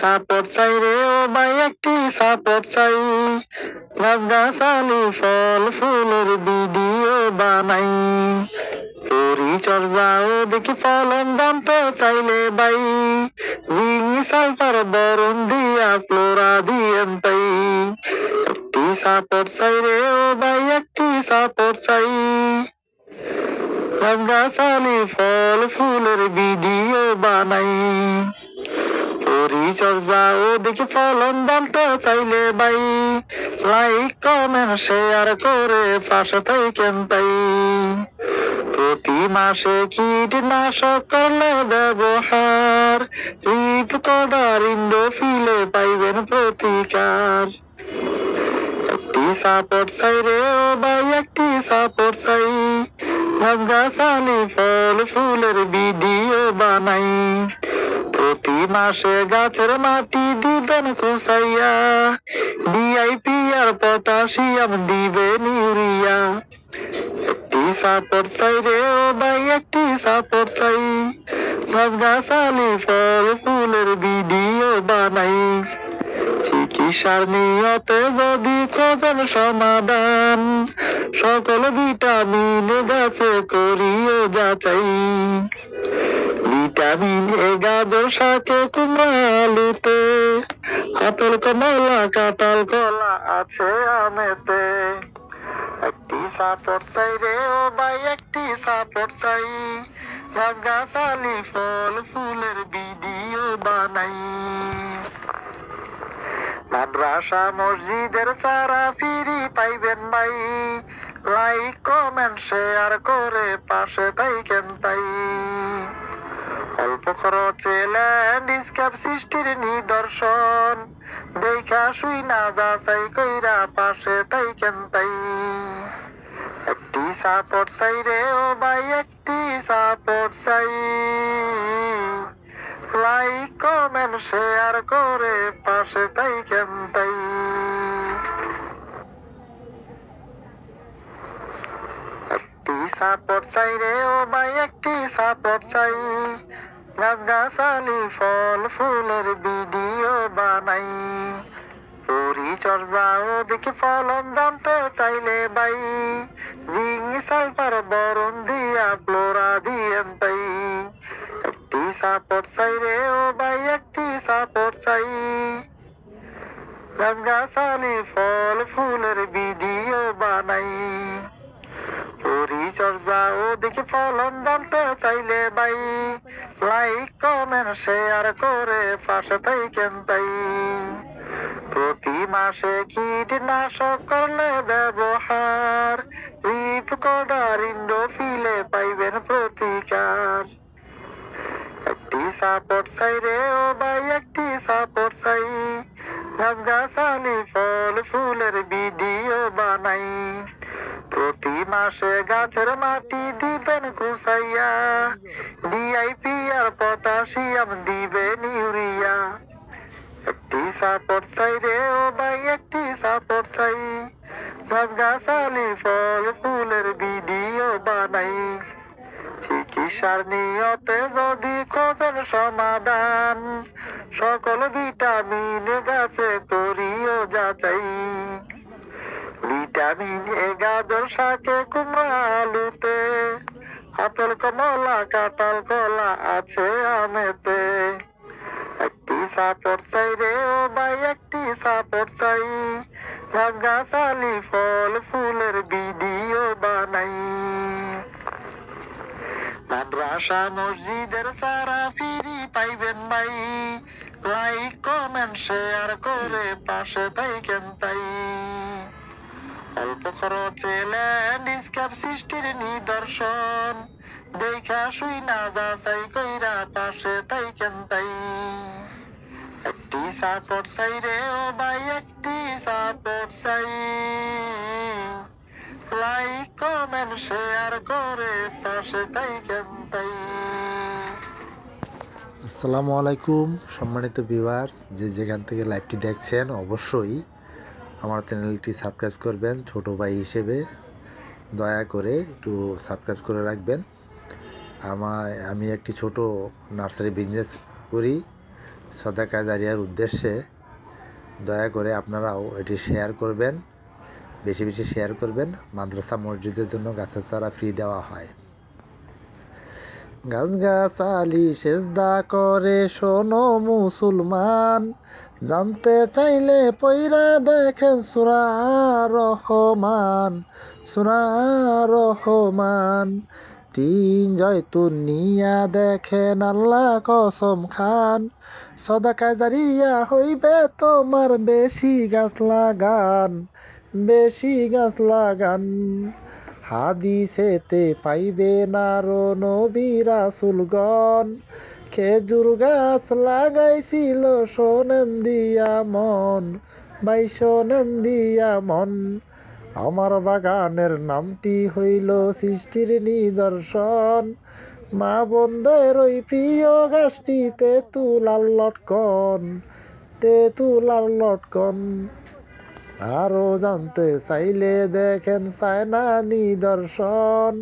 Support চাই রে ও ভাই, একটি সাপোর্ট চাই। গাছ গাছালি ফল ফুলের ভিডিও বানাই, পরিচর্যা ও দেখি ফলন জানতে চাইলে ভাই, জিঙ্গি সালফার বরণ দিয়া ফ্লোরা দিয়েন তাই। একটি সাপোর্ট চাই রে ও ভাই, একটি সাপোর্ট চাই। গাছ গাছালি ফল ফুলের ভিডিও বানাই, পরিচর্যা ও দেখি ফলন জানতে চাইলে ভাই, লাইক কমেন্ট শেয়ার করে পাশে থাকেন তাই। প্রতি মাসে কীটনাশক করলে ব্যবহার, রিপকোডার ইন্ডোফিলে পাইবেন প্রতিকার। একটি সাপোর্ট চাই রে ও ভাই, একটি সাপোর্ট চাই। গাছ গাছালি ফল ফুলের ভিডিও বানাই, প্রতি মাসে গাছের মাটি দিবেন খুঁচাইয়া, ডিআইপি আর পটাশিয়াম দিবেন ইউরিয়া। একটি সাপোর্ট চাই রে ও ভাই, একটি সাপোর্ট চাই। গাছ গাছালি ফল ফুলের ভিডিও বানাই, চিকিৎসার নিয়তে যদি খোঁজেন সমাধান, সকল ভিটামিন গাছে করিও যাচাই। ভিটামিন এ গাজর শাকে কুমড়া আলুতে, আপেল কমলা কাঁঠাল কলা আছে আমেতে। একটি সাপোর্ট চাই রে ও ভাই, একটি সাপোর্ট চাই। গাছ গাছালি ফল ফুলের ভিডিও বানাই, মাদ্রাসা মসজিদের চারা ফিরি পাইবেন ভাই, লাইক কমেন্ট শেয়ার করে পাশে থাকেন তাই। অল্প খরচে ল্যান্ডস্কেপ সৃষ্টির নিদর্শন, দেখা শুই না যাচাই কইরা পাশে থাকেন তাই। একটি সাপোর্ট চাই রে ও ভাই, একটি সাপোর্ট চাই। লাইক কমেন্ট শেয়ার করে পাশে থাকেন তাই। একটি সাপোর্ট চাই রে ও ভাই, একটি সাপোর্ট চাই। গাছ গাছালি ফল ফুলের ভিডিও বানাই, পরিচর্যা ও দেখি ফলন জানতে চাইলে ভাই, জিঙ্গি সালফার বরণ দিয়া ফ্লোরা দিয়েন তাই। একটি সাপোর্ট চাই রে ও ভাই, একটি সাপোর্ট চাই। গাছ গাছালি ফল ফুলের ভিডিও বানাই, পরিচর্যা ও দেখি ফলন জানতে চাইলে ভাই, লাইক কমেন্ট শেয়ার করে পাশে থাকেন তাই। প্রতি মাসে কীটনাশক করলে ব্যবহার, রিপকোডার ইন্ডোফিলে পাইবেন প্রতিকার। একটি সাপোর্ট চাই রে ও ভাই, একটি সাপোর্ট চাই। গাছ গাছালি ফল ফুলের ভিডিও বানাই, প্রতি মাসে গাছের মাটি দিবেন খুঁচাইয়া, ডিআইপি আর পটাশিয়াম দিবেন ইউরিয়া। একটি সাপোর্ট চাই রে ও ভাই, একটি সাপোর্ট চাই। গাছ গাছালি ফল ফুলের ভিডিও বানাই, চিকিৎসার নিয়তে যদি খোঁজেন সমাধান, সকল ভিটামিন গাছে করিও যাচাই। ভিটামিন এ গাজর শাকে কুমড়া আলুতে, আপেল কমলা কাঁঠাল কলা আছে আমেতে। একটি সাপোর্ট চাই রে ও ভাই, একটি সাপোর্ট চাই। গাছ গাছালি ফল ফুলের ভিডিও বানাই, মাদ্রাসা মসজিদের চারা ফিরি পাইবেন ভাই, লাইক কমেন্ট শেয়ার করে পাশে থাকেন তাই। অল্প খরচে ল্যান্ডস্কেপ সৃষ্টির নিদর্শন, দেখা শুই না যাচাই কইরা পাশে থাকেন তাই। একটি সাপোর্ট চাই রে ও ভাই, একটি সাপোর্ট চাই। লাইক কমেন্ট শেয়ার করে পাশে থাকেন তাই। আসসালামু আলাইকুম সম্মানিত ভিউয়ার্স, যে যেখান থেকে লাইভটি দেখছেন অবশ্যই আমার চ্যানেলটি সাবস্ক্রাইব করবেন। ছোট ভাই হিসেবে দয়া করে একটু সাবস্ক্রাইব করে রাখবেন। আমি একটি ছোট নার্সারি বিজনেস করি, সদাকা জারিয়ার উদ্দেশ্যে দয়া করে আপনারাও এটি শেয়ার করবেন, বেশি বেশি শেয়ার করবেন। মাদ্রাসা মসজিদের জন্য গাছের চারা ফ্রি দেওয়া হয়। গাছগাছালি সেজদা করে শোনো মুসলমান, জানতে চাইলে পইরা দেখেন সূরা রহমান, সূরা রহমান। তিন জয়তুন নিয়া দেখেন আল্লাহ কসম খান, সদাকা জারিয়া হইবে তোমার, বেশি গাছ লাগান, বেশি গাছ লাগান। হাদিসেতে পাইবেন আরো নবী রাসূলগণ, খেজুর গাছ লাগাইছিল শোনেন দিয়া মন, ভাই শোনেন দিয়া মন। আমার বাগানের নামটি হইল সৃষ্টির নিদর্শন, মা বোনদের ওই প্রিয় গাছটি তেঁতুলার লটকন, তেঁতুলার লটকন। আরো জানতে চাইলে দেখেন চায়না নিদর্শন,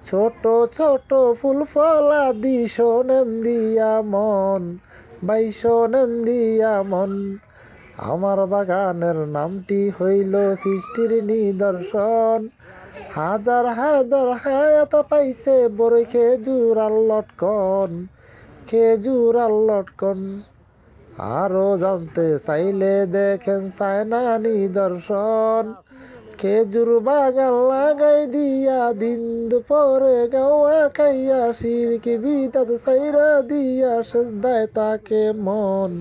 ছোট ছোট ফুল ফলাদি শোনেন দিয়া মন, ভাই শোনেন দিয়া মন। আমার বাগানের নামটি হইল সৃষ্টির নিদর্শন, হাজার হাজার হায়াত পাইছে বড় খেজুর আর লটকন, খেজুর আর লটকন। আরো জানতে চাইলে দেখেন চায়না নিদর্শন, খেজুর বাগান লাগাই দিয়া দিন দুপুরে গাওয়া খাইয়া, শিরক বিদাত ছাইরা দিয়া সেজদায় তাকে মন,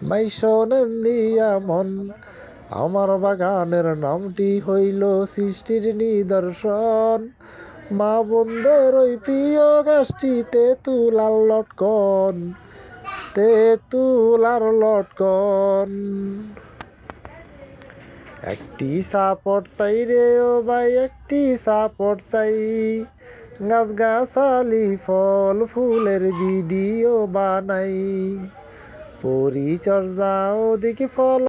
ভাই শোনেন দিয়া মন। আমার বাগানের নামটি হইল সৃষ্টির নিদর্শন, মা বোনদের ওই প্রিয় গাছটি তেঁতুলার লটকন, তেঁতুলার লটকন। একটি সাপোর্ট চাই রে ও ভাই, একটি সাপোর্ট চাই, গাছগাছালি ফল ফুলের ভিডিও বানাই, পরিচর্যাও দেখি ফল